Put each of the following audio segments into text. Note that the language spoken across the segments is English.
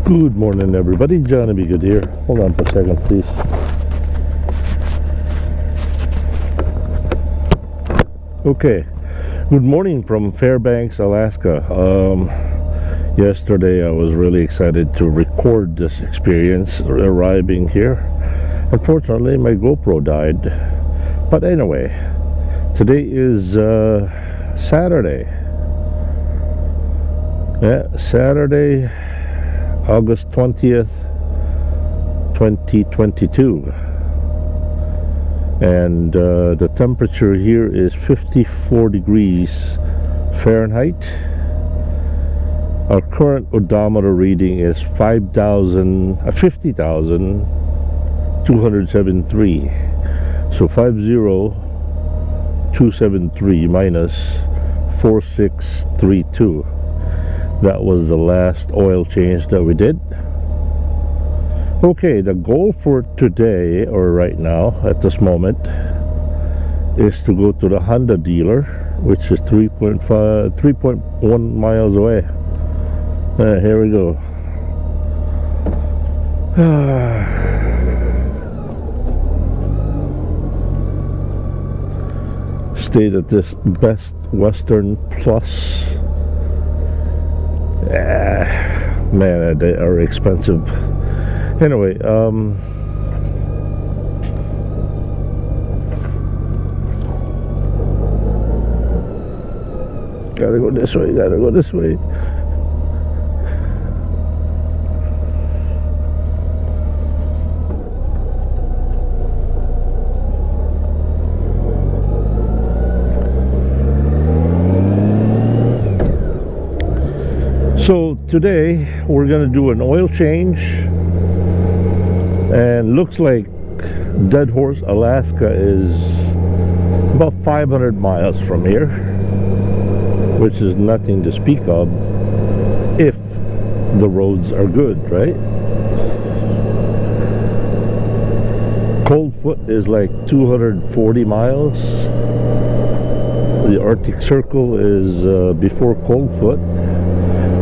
Good morning, everybody. Johnny B. Good here. Hold on for a second, please. Okay. Good morning from Fairbanks, Alaska. Yesterday I was really excited to record this experience arriving here. Unfortunately, my GoPro died. But anyway, today is Saturday. Yeah, Saturday, August 20th, 2022. And the temperature here is 54 degrees Fahrenheit. Our current odometer reading is 50,273. So 50,273 minus 4632. That was the last oil change that we did. Okay, the goal for today, or right now, at this moment, is to go to the Honda dealer, which is 3.1 miles away. Here we go. Stayed at this Best Western Plus. Man, they are expensive. Anyway, gotta go this way. So today we're gonna do an oil change, and looks like Dead Horse, Alaska is about 500 miles from here, which is nothing to speak of if the roads are good, right? Coldfoot is like 240 miles. The Arctic Circle is before Coldfoot.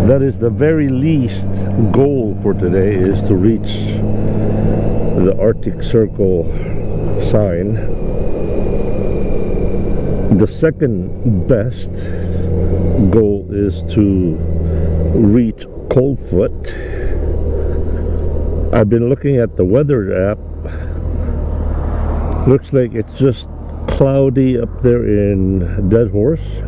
That is the very least goal for today, is to reach the Arctic Circle sign. The second best goal is to reach Coldfoot. I've been looking at the weather app. Looks like it's just cloudy up there in Dead Horse.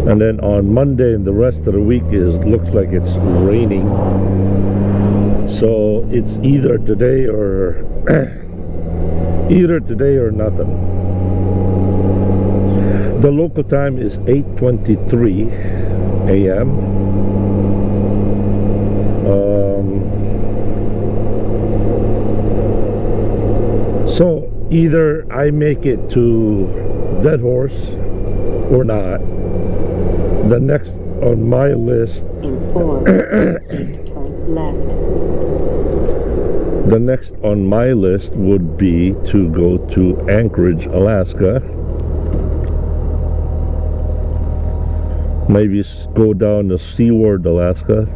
And then on Monday and the rest of the week looks like it's raining. So it's either today or nothing. The local time is 8:23 a.m. So either I make it to Dead Horse or not. The next on my list turn left. The next on my list would be to go to Anchorage, Alaska. Maybe go down to Seward, Alaska.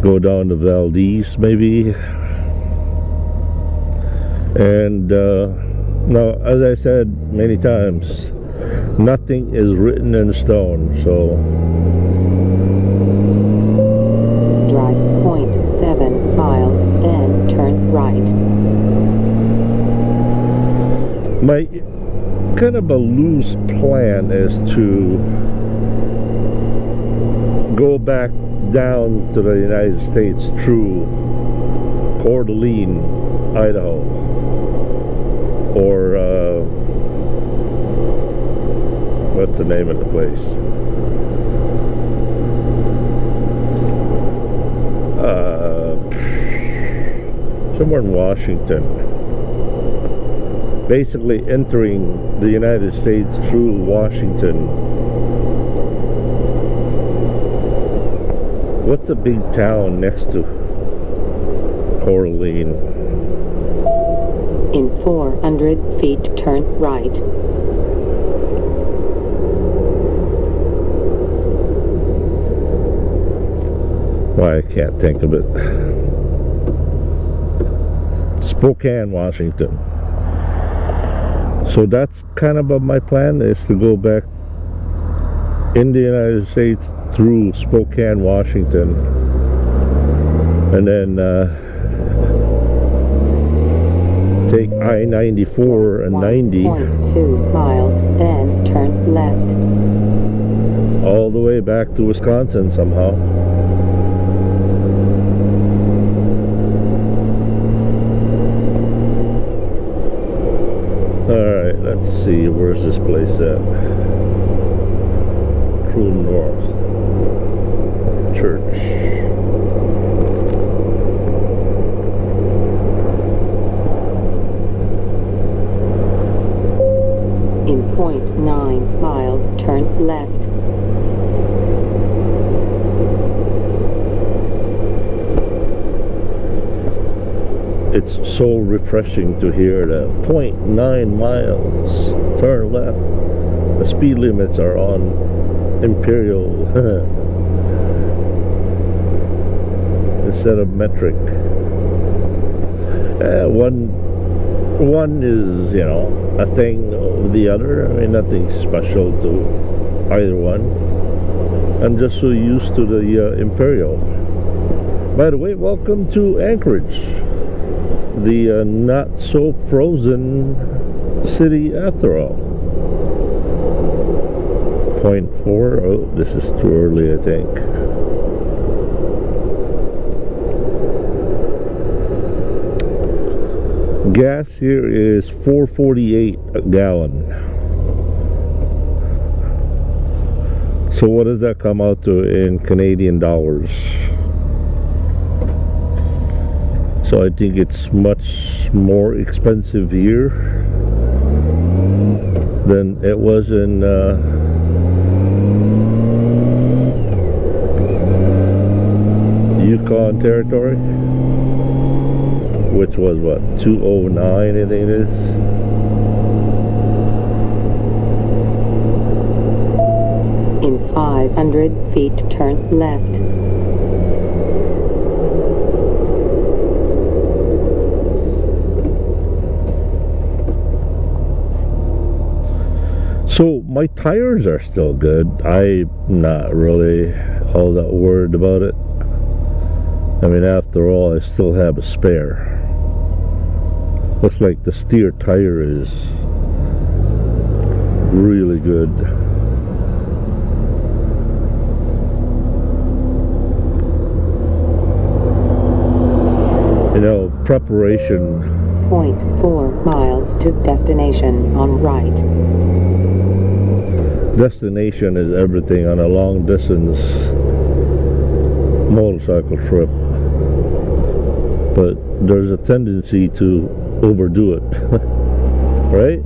Go down to Valdez, maybe. And now, as I said many times, nothing is written in stone, so drive 0.7 miles, then turn right. My kind of a loose plan is to go back down to the United States through Coeur d'Alene, Idaho, or what's the name of the place? Somewhere in Washington. Basically entering the United States through Washington. What's a big town next to Coeur d'Alene? In 400 feet, turn right. Why, I can't think of it. Spokane, Washington. So that's kind of my plan, is to go back in the United States through Spokane, Washington, and then take I-94 and 90 1.2 miles, then turn left. all the way back to Wisconsin somehow. Alright, let's see, where's this place at? True North Church. In 0.9 miles, turn left. It's so refreshing to hear that 0.9 miles, turn left. The speed limits are on Imperial instead of metric. One is, you know, a thing of the other. I mean, nothing special to either one. I'm just so used to the Imperial. By the way, welcome to Anchorage, the not so frozen city after all. 0.4. Oh, this is too early, I think. Gas here is $4.48 a gallon. So what does that come out to in Canadian dollars? So I think it's much more expensive here than it was in Yukon Territory, which was what, 209 I think it is. In 500 feet, turn left. So my tires are still good. I'm not really all that worried about it. I mean, after all, I still have a spare. Looks like the steer tire is really good. You know, preparation. 0.4 miles to destination on right. Destination is everything on a long distance motorcycle trip, but there's a tendency to overdo it. Right?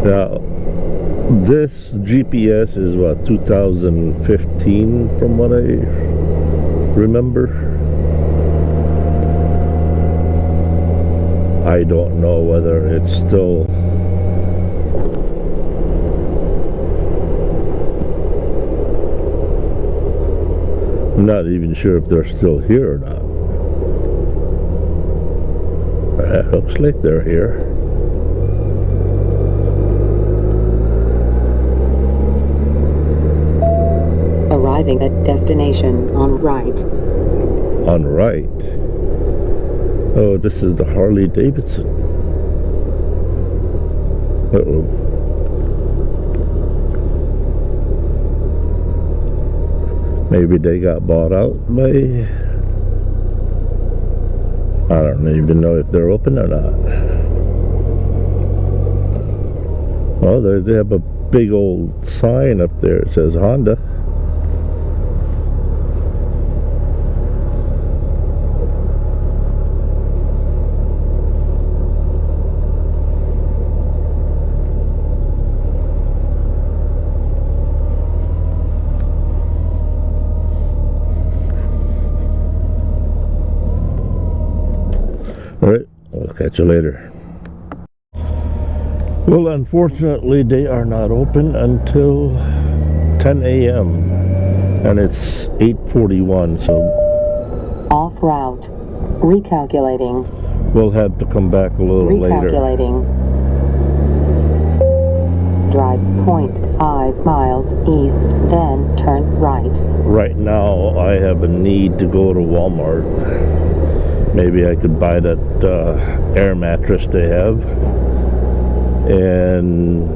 Now this GPS is what, 2015 from what I remember. I don't know whether it's still I'm not even sure if they're still here or not. It looks like they're here. Arriving at destination on right. On right. Oh, this is the Harley Davidson. Uh-oh. Maybe they got bought out by... I don't even know if they're open or not. Well, they have a big old sign up there. It says Honda. Alright, I'll catch you later. Well, unfortunately, they are not open until 10 a.m. and it's 8:41, so Off route. Recalculating. we'll have to come back a little later. Recalculating. Drive 0.5 miles east, then turn right. Right now, I have a need to go to Walmart. Maybe I could buy that air mattress they have. And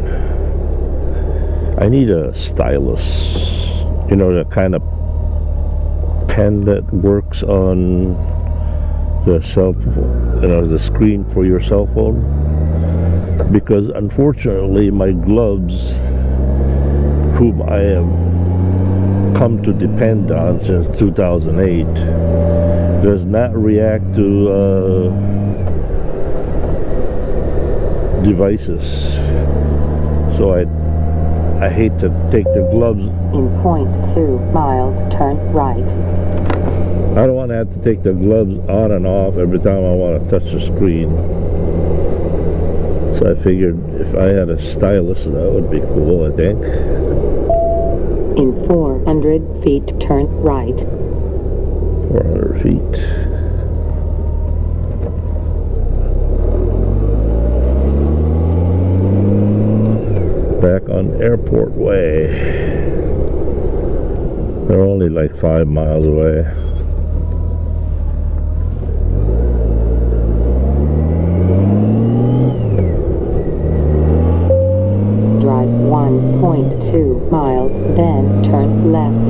I need a stylus. You know, the kind of pen that works on the the screen for your cell phone. Because unfortunately, my gloves, whom I have come to depend on since 2008, does not react to devices. So I hate to take the gloves. In 0.2 miles, turn right. I don't want to have to take the gloves on and off every time I want to touch the screen. So I figured if I had a stylus, that would be cool, I think. In 400 feet, turn right. 400 feet. Back on Airport Way. They're only like 5 miles away. Drive 1.2 miles, then turn left.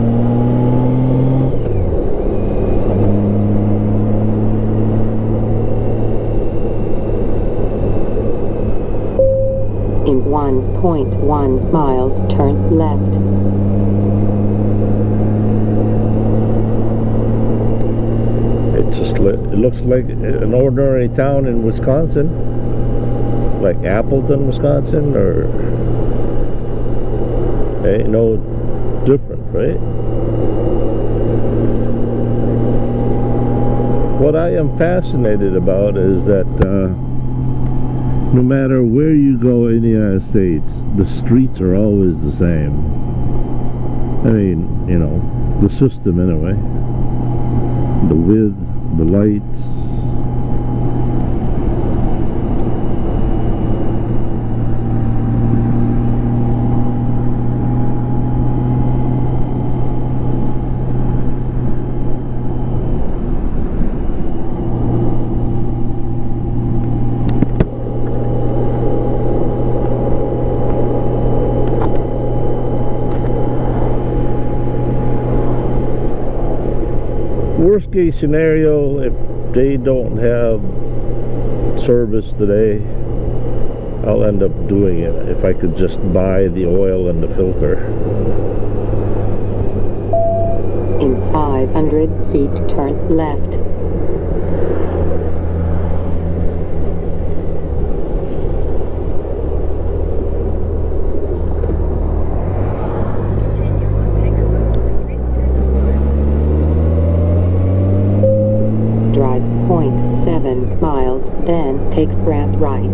In 1.1 miles, turn left. It's just it looks like an ordinary town in Wisconsin, like Appleton, Wisconsin, or ain't no different, right? What I am fascinated about is that no matter where you go in the United States, the streets are always the same. I mean, you know, the system anyway. The width, the lights. Worst case scenario, if they don't have service today, I'll end up doing it if I could just buy the oil and the filter. In 500 feet, turn left. Drive 0.7 miles, then take ramp right.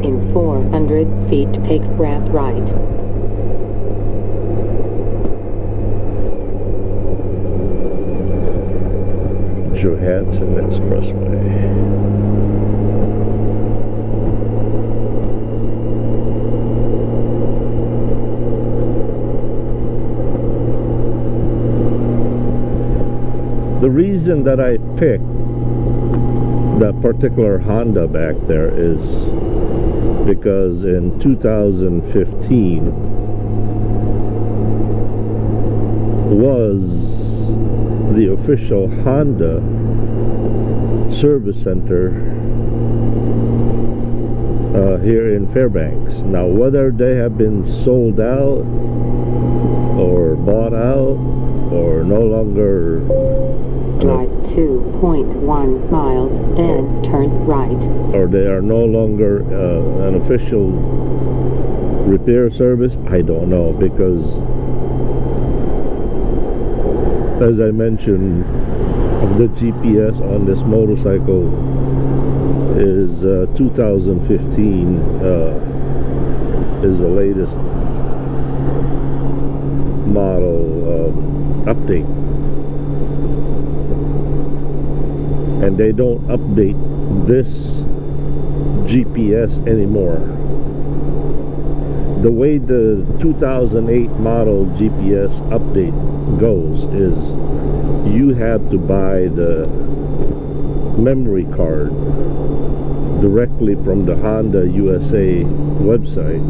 In 400 feet, take ramp right. Johansson Expressway. reason that I picked that particular Honda back there is because in 2015 was the official Honda service center here in Fairbanks. Now, whether they have been sold out or bought out or no longer Drive 2.1 miles, then turn right. or they are no longer an official repair service, I don't know, because as I mentioned, the GPS on this motorcycle is 2015 is the latest model update, and they don't update this GPS anymore. The way the 2008 model GPS update goes is you have to buy the memory card directly from the Honda USA website.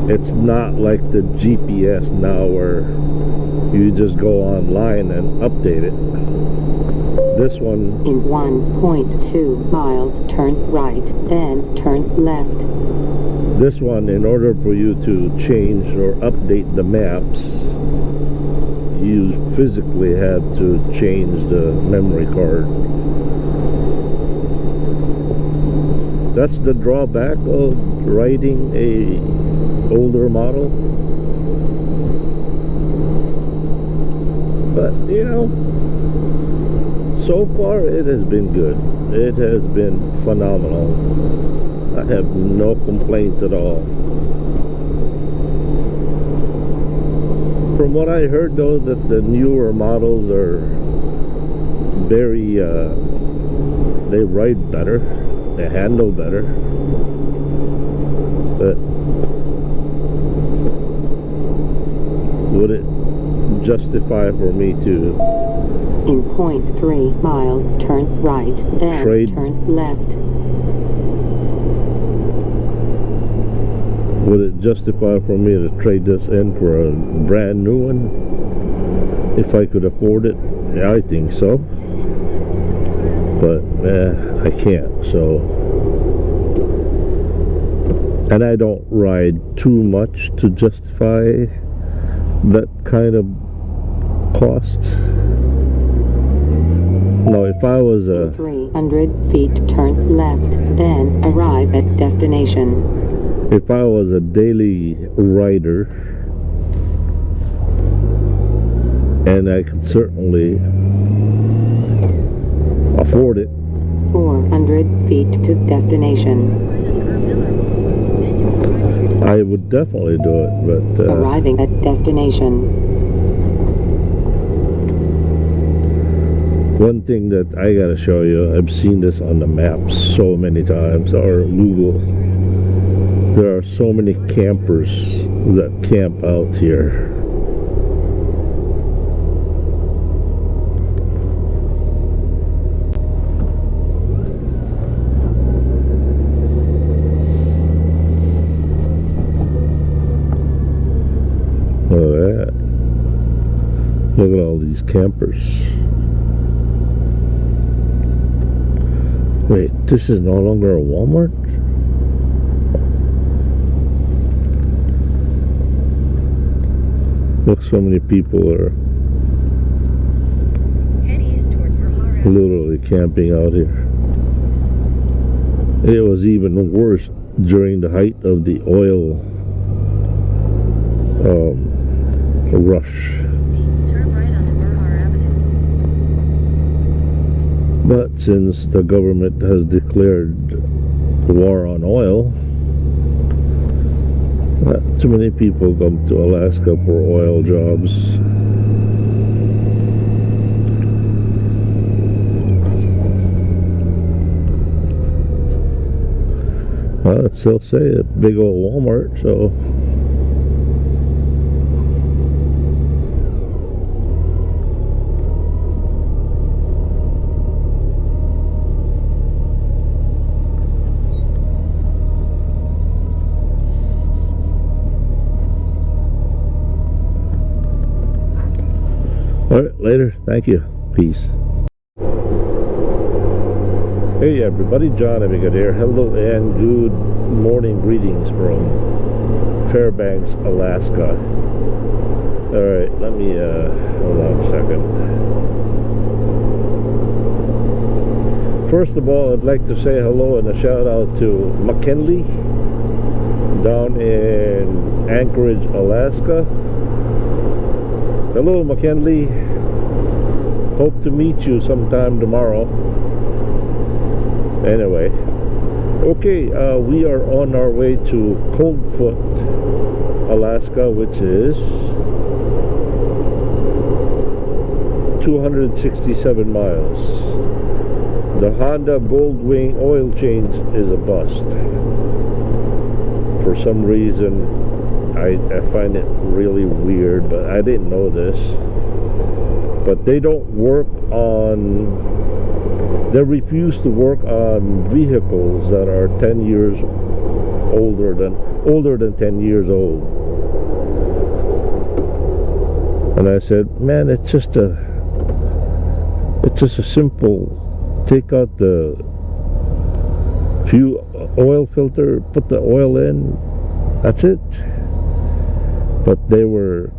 It's not like the GPS now where you just go online and update it. This one, In 1.2 miles, turn right, then turn left. this one, in order for you to change or update the maps, you physically have to change the memory card. That's the drawback of riding a older model. But you know, so far it has been good. It has been phenomenal. I have no complaints at all. From what I heard though, that the newer models are very they ride better, they handle better, but would it justify for me to In 0.3 miles, turn right, then Trade. turn left. would it justify for me to trade this in for a brand new one if I could afford it? Yeah, I think so, but I can't. So, and I don't ride too much to justify that kind of cost. Now, if I was a 300 feet, turn left, then arrive at destination. if I was a daily rider, and I could certainly afford it, 400 feet to destination. I would definitely do it. But Arriving at destination. one thing that I gotta show you, I've seen this on the maps so many times, or Google. There are so many campers that camp out here. Look at that. Look at all these campers. Wait, this is no longer a Walmart? Look, so many people are literally camping out here. It was even worse during the height of the oil rush. But since the government has declared war on oil, not too many people come to Alaska for oil jobs. Well, it still say a big old Walmart, so later. Thank you. Peace. Hey everybody, John Amiga here. Hello and good morning greetings from Fairbanks, Alaska. Alright, let me hold on a second. First of all, I'd like to say hello and a shout out to McKinley down in Anchorage, Alaska. Hello McKinley. Hope to meet you sometime tomorrow. Anyway, okay, we are on our way to Coldfoot, Alaska, which is 267 miles. The Honda Goldwing oil change is a bust. For some reason, I find it really weird, but I didn't know this. But they don't work on... They refuse to work on vehicles that are 10 years older than 10 years old. And I said, man, it's just a simple, take out the fuel oil filter, put the oil in, that's it. But they were,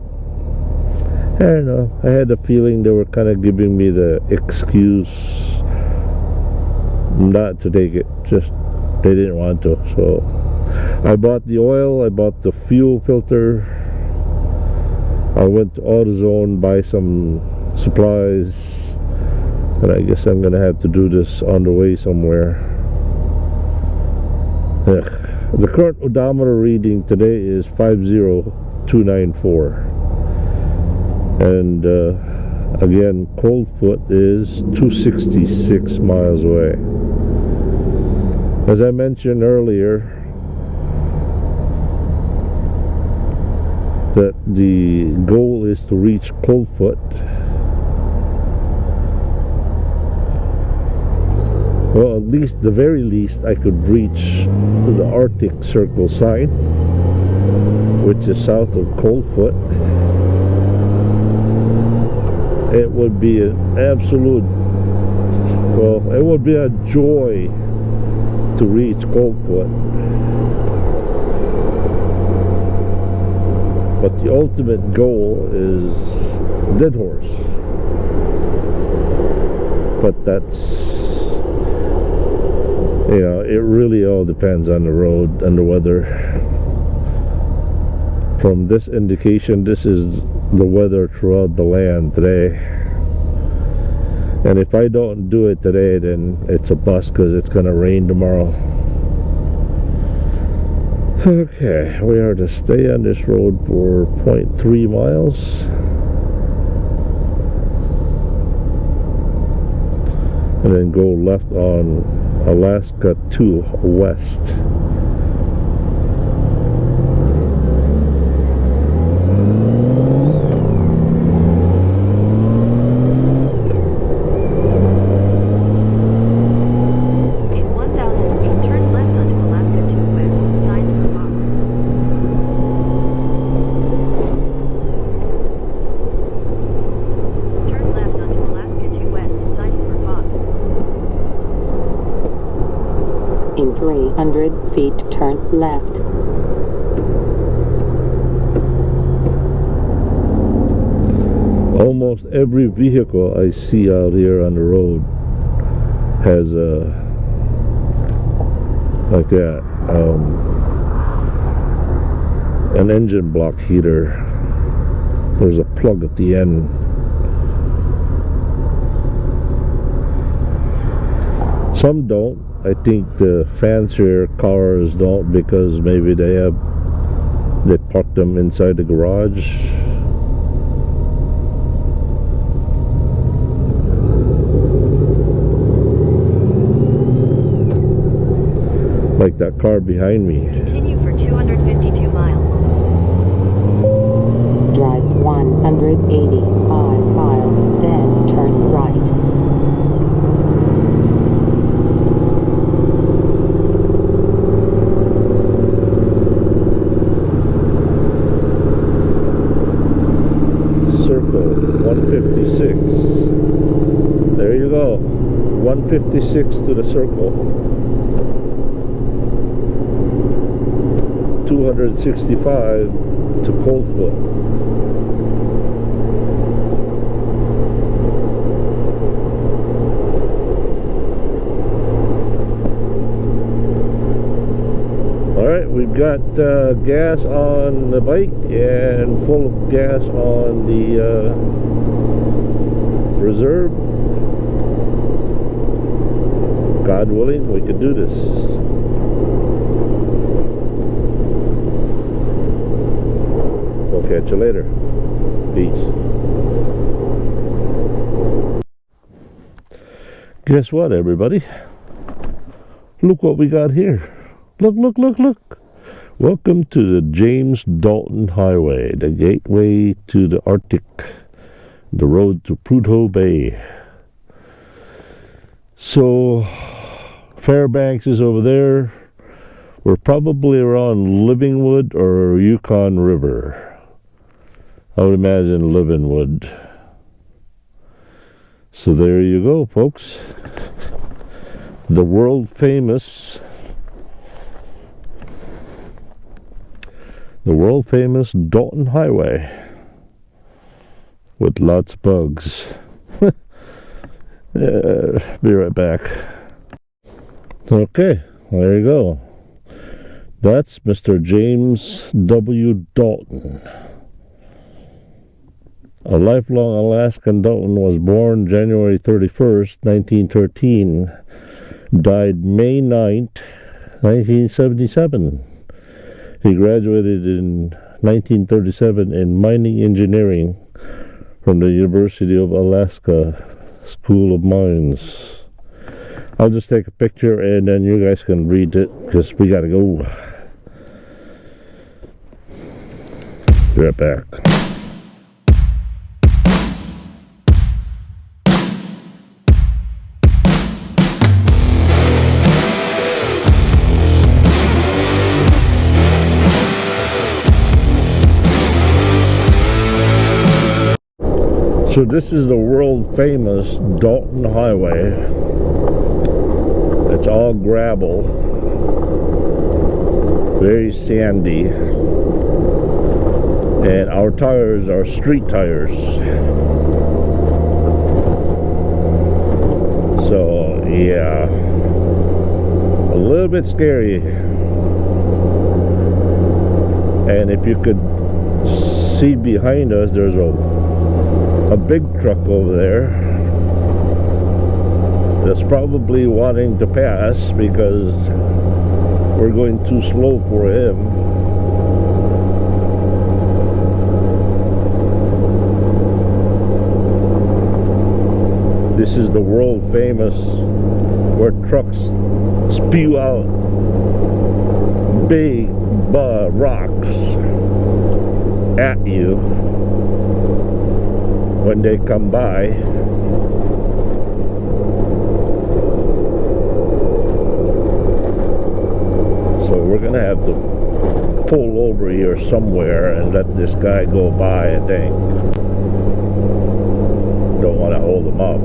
I don't know, I had a feeling they were kind of giving me the excuse not to take it, just they didn't want to. So I bought the oil, I bought the fuel filter, I went to AutoZone, buy some supplies, and I guess I'm gonna have to do this on the way somewhere. Ugh. The current odometer reading today is 50294, and again, Coldfoot is 266 miles away. As I mentioned earlier, that the goal is to reach Coldfoot. Well, at least, the very least, I could reach the Arctic Circle sign, which is south of Coldfoot. It would be an absolute, well, it would be a joy to reach Goldwing. But the ultimate goal is Dead Horse. But that's, you know, it really all depends on the road and the weather. From this indication, this is the weather throughout the land today. And if I don't do it today, then it's a bust because it's going to rain tomorrow. Okay, we are to stay on this road for 0.3 miles. And then go left on Alaska 2 West. In 300 feet, turn left. Almost every vehicle I see out here on the road has a, like that, an engine block heater. There's a plug at the end. Some don't. I think the fancier cars don't, because maybe they park them inside the garage. Like that car behind me. Continue for 252 miles. Drive 185 miles, then turn right. Circle 150. 156. There you go. 156 to the circle. 265 to Coldfoot. Alright, we've got gas on the bike and full of gas on the reserve. God willing, we could do this. We'll catch you later. Peace. Guess what, everybody? Look what we got here. Look, look, look, look. Welcome to the James Dalton Highway, the gateway to the Arctic, the road to Prudhoe Bay. So, Fairbanks is over there. We're probably around Livingwood or Yukon River. I would imagine Livingwood. So there you go, folks. The world famous Dalton Highway with lots of bugs. Be right back. Okay, there you go. That's Mr. James W. Dalton. A lifelong Alaskan, Dalton was born January 31st, 1913. Died May 9th, 1977. He graduated in 1937 in mining engineering from the University of Alaska School of Mines. I'll just take a picture and then you guys can read it because we gotta go. Be right back. So this is the world famous Dalton Highway. It's all gravel, very sandy, and our tires are street tires. So yeah, a little bit scary. And if you could see behind us, there's a big truck over there that's probably wanting to pass because we're going too slow for him. This is the world famous where trucks spew out big rocks at you when they come by. So we're gonna have to pull over here somewhere and let this guy go by, I think. Don't want to hold him up.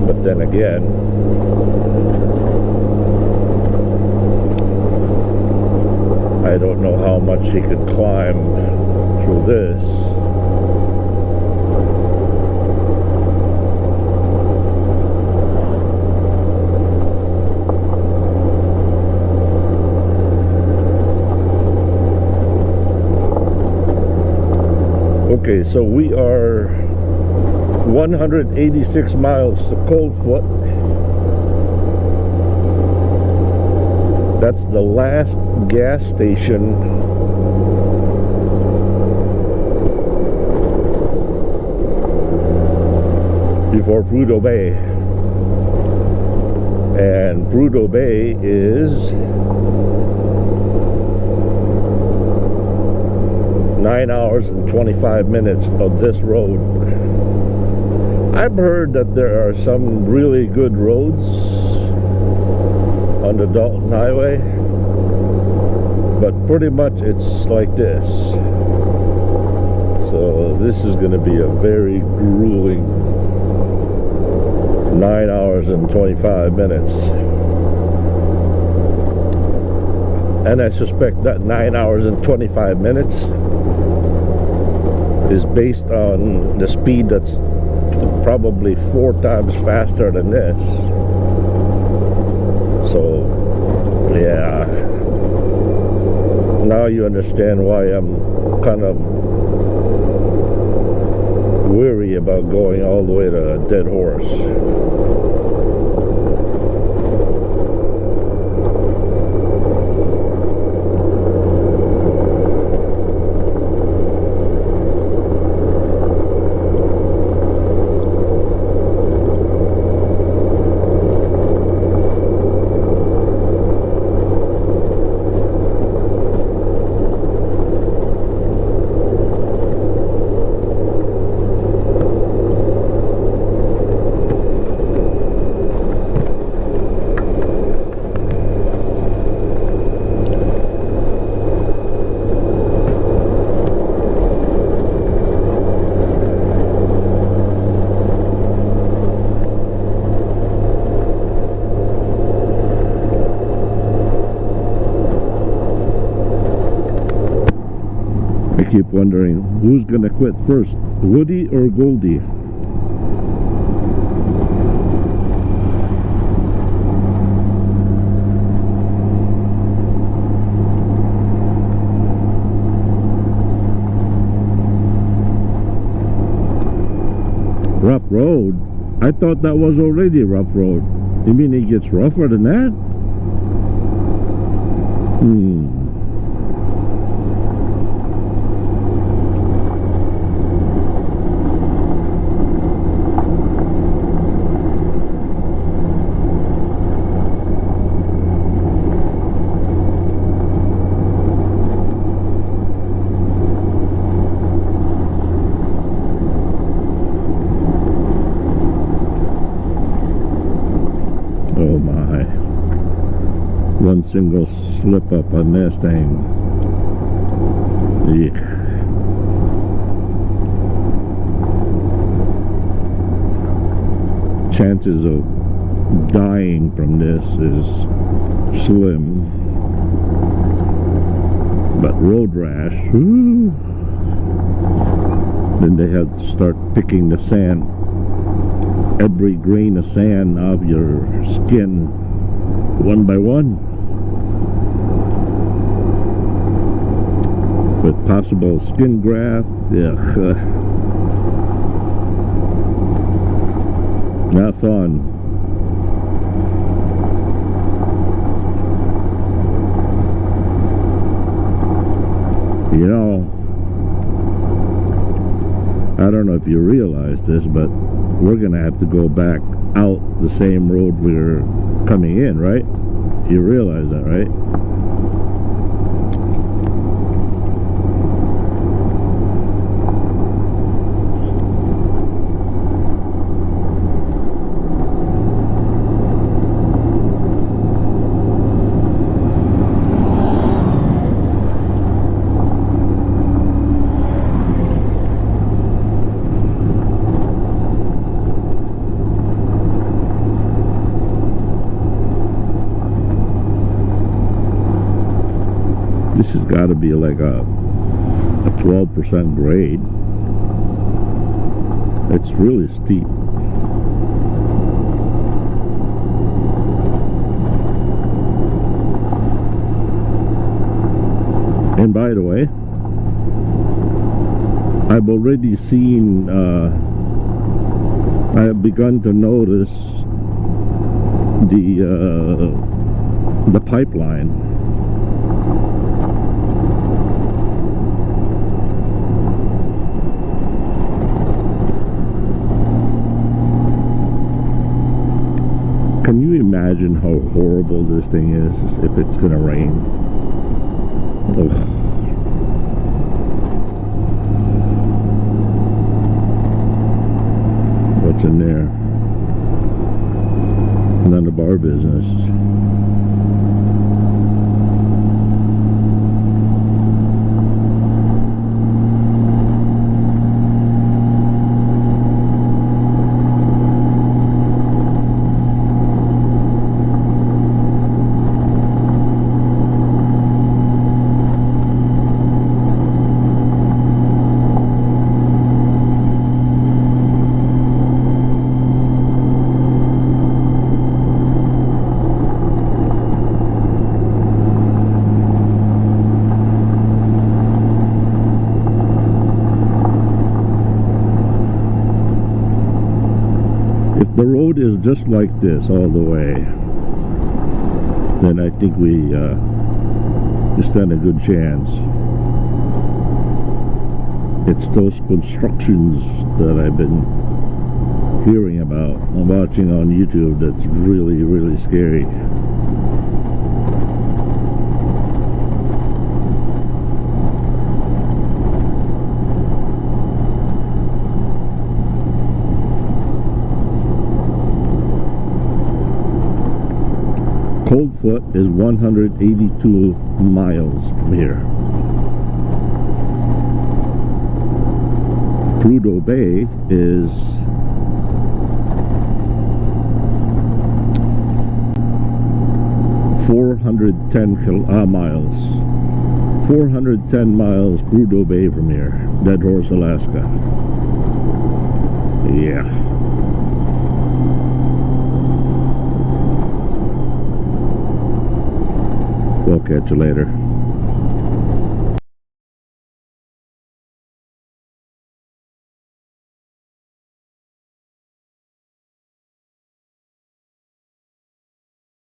But then again, I don't know how much he could climb through this. Okay, so we are 186 miles to Coldfoot. That's the last gas station before Prudhoe Bay. And Prudhoe Bay is 9 hours and 25 minutes of this road. I've heard that there are some really good roads on the Dalton Highway, but pretty much it's like this. So this is going to be a very grueling 9 hours and 25 minutes. And I suspect that 9 hours and 25 minutes is based on the speed that's probably 4 times faster than this. So, yeah. Now you understand why I'm kind of weary about going all the way to a dead horse. I keep wondering who's gonna quit first, Woody or Goldie? Rough road? I thought that was already rough road. You mean it gets rougher than that? Oh my. One single slip up on this thing. Eek. Chances of dying from this is slim. But road rash, whoo. Then they have to start picking the sand, every grain of sand off your skin one by one, with possible skin graft. Ugh. Not fun. You know, I don't know if you realize this, but we're gonna have to go back out the same road we were coming in, right? You realize that, right? This has got to be like a 12% grade. It's really steep. And by the way, I've already seen, I have begun to notice the pipeline. Can you imagine how horrible this thing is if it's gonna rain? Ugh. What's in there? None of our business. is just like this all the way, then I think we stand a good chance. It's those constructions that I've been hearing about and watching on YouTube that's really, really scary. Coldfoot is 182 miles from here. Prudhoe Bay is 410 miles. 410 miles Prudhoe Bay from here. Dead Horse, Alaska. Yeah. We'll catch you later.